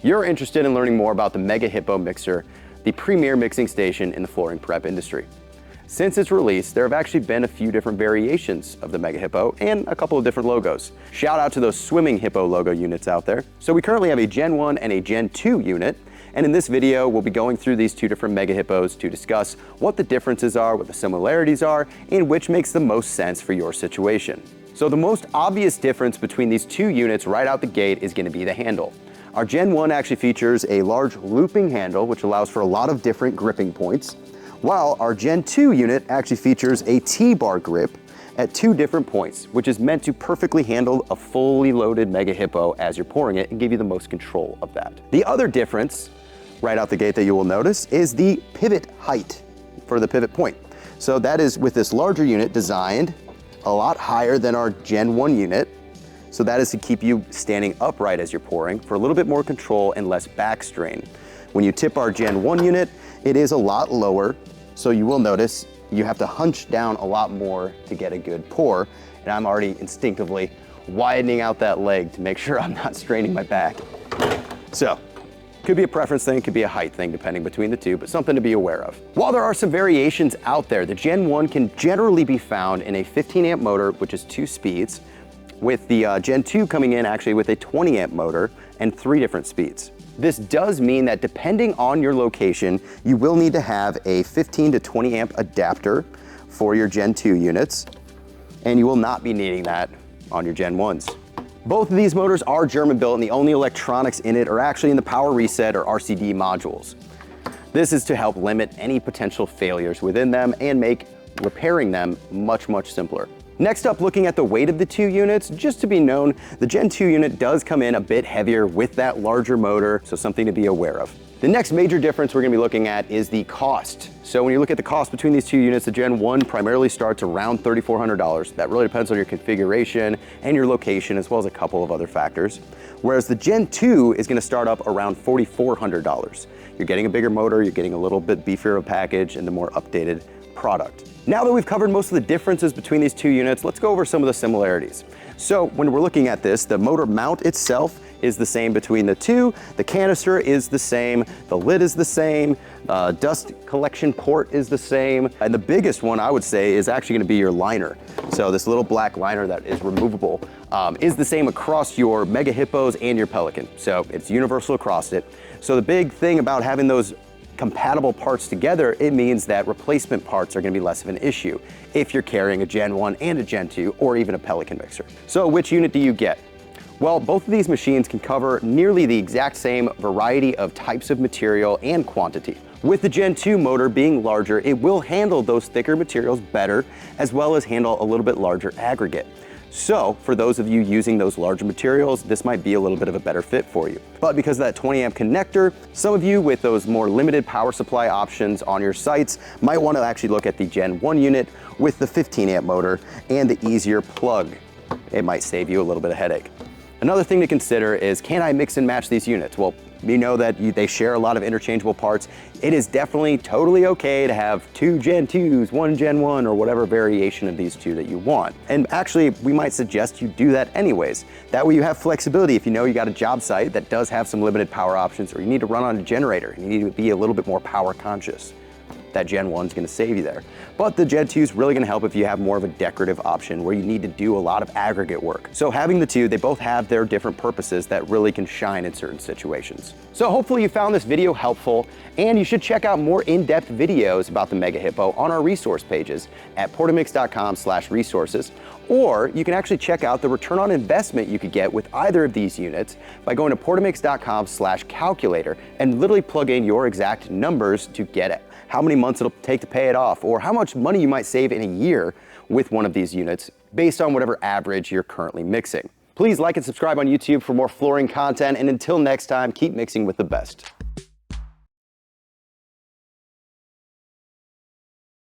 You're interested in learning more about the Mega Hippo mixer, the premier mixing station in the flooring prep industry. Since its release, there have actually been a few different variations of the Mega Hippo and a couple of different logos. Shout out to those swimming Hippo logo units out there. So we currently have a Gen 1 and a Gen 2 unit, and in this video, we'll be going through these two different Mega Hippos to discuss what the differences are, what the similarities are, and which makes the most sense for your situation. So the most obvious difference between these two units right out the gate is going to be the handle. Our Gen 1 actually features a large looping handle, which allows for a lot of different gripping points, while our Gen 2 unit actually features a T-bar grip at 2 different points, which is meant to perfectly handle a fully loaded Mega Hippo as you're pouring it and give you the most control of that. The other difference right out the gate that you will notice is the pivot height for the pivot point. So that is with this larger unit designed a lot higher than our Gen 1 unit. So that is to keep you standing upright as you're pouring for a little bit more control and less back strain. When you tip our Gen 1 unit, it is a lot lower. So you will notice you have to hunch down a lot more to get a good pour. And I'm already instinctively widening out that leg to make sure I'm not straining my back. So, could be a preference thing, could be a height thing depending between the two, but something to be aware of. While there are some variations out there, the Gen 1 can generally be found in a 15 amp motor, which is 2 speeds, with the Gen 2 coming in actually with a 20 amp motor and 3 different speeds. This does mean that depending on your location, you will need to have a 15 to 20 amp adapter for your Gen 2 units, and you will not be needing that on your Gen 1s. Both of these motors are German built, and the only electronics in it are actually in the power reset or RCD modules. This is to help limit any potential failures within them and make repairing them much simpler. Next up, looking at the weight of the 2 units, just to be known, the Gen 2 unit does come in a bit heavier with that larger motor, so something to be aware of. The next major difference we're going to be looking at is the cost. So when you look at the cost between these 2 units, the Gen 1 primarily starts around $3,400. That really depends on your configuration and your location, as well as a couple of other factors. Whereas the Gen 2 is going to start up around $4,400. You're getting a bigger motor, you're getting a little bit beefier of package, and the more updated product. Now that we've covered most of the differences between these 2 units, let's go over some of the similarities. So when we're looking at this, the motor mount itself is the same between the 2, the canister is the same, the lid is the same, dust collection port is the same, and the biggest one I would say is actually going to be your liner. So this little black liner that is removable is the same across your Mega Hippos and your Pelican. So it's universal across it. So the big thing about having those compatible parts together, it means that replacement parts are going to be less of an issue if you're carrying a Gen 1 and a Gen 2 or even a Pelican mixer. So which unit do you get? Well, both of these machines can cover nearly the exact same variety of types of material and quantity. With the Gen 2 motor being larger, it will handle those thicker materials better, as well as handle a little bit larger aggregate. So for those of you using those larger materials, this might be a little bit of a better fit for you. But because of that 20 amp connector, some of you with those more limited power supply options on your sites might want to actually look at the Gen 1 unit with the 15 amp motor and the easier plug. It might save you a little bit of headache. Another thing to consider is, can I mix and match these units? Well, we know that they share a lot of interchangeable parts. It is definitely totally okay to have 2 Gen 2s, 1 Gen 1, or whatever variation of these 2 that you want. And actually, we might suggest you do that anyways. That way you have flexibility if you know you got a job site that does have some limited power options, or you need to run on a generator and you need to be a little bit more power conscious. That Gen 1 is going to save you there. But the Gen 2 is really going to help if you have more of a decorative option where you need to do a lot of aggregate work. So having the 2, they both have their different purposes that really can shine in certain situations. So hopefully you found this video helpful, and you should check out more in-depth videos about the Mega Hippo on our resource pages at portamix.com/resources, or you can actually check out the return on investment you could get with either of these units by going to portamix.com/calculator and literally plug in your exact numbers to get it. How many months it'll take to pay it off, or how much money you might save in a year with one of these units based on whatever average you're currently mixing. Please like and subscribe on YouTube for more flooring content, and until next time, keep mixing with the best.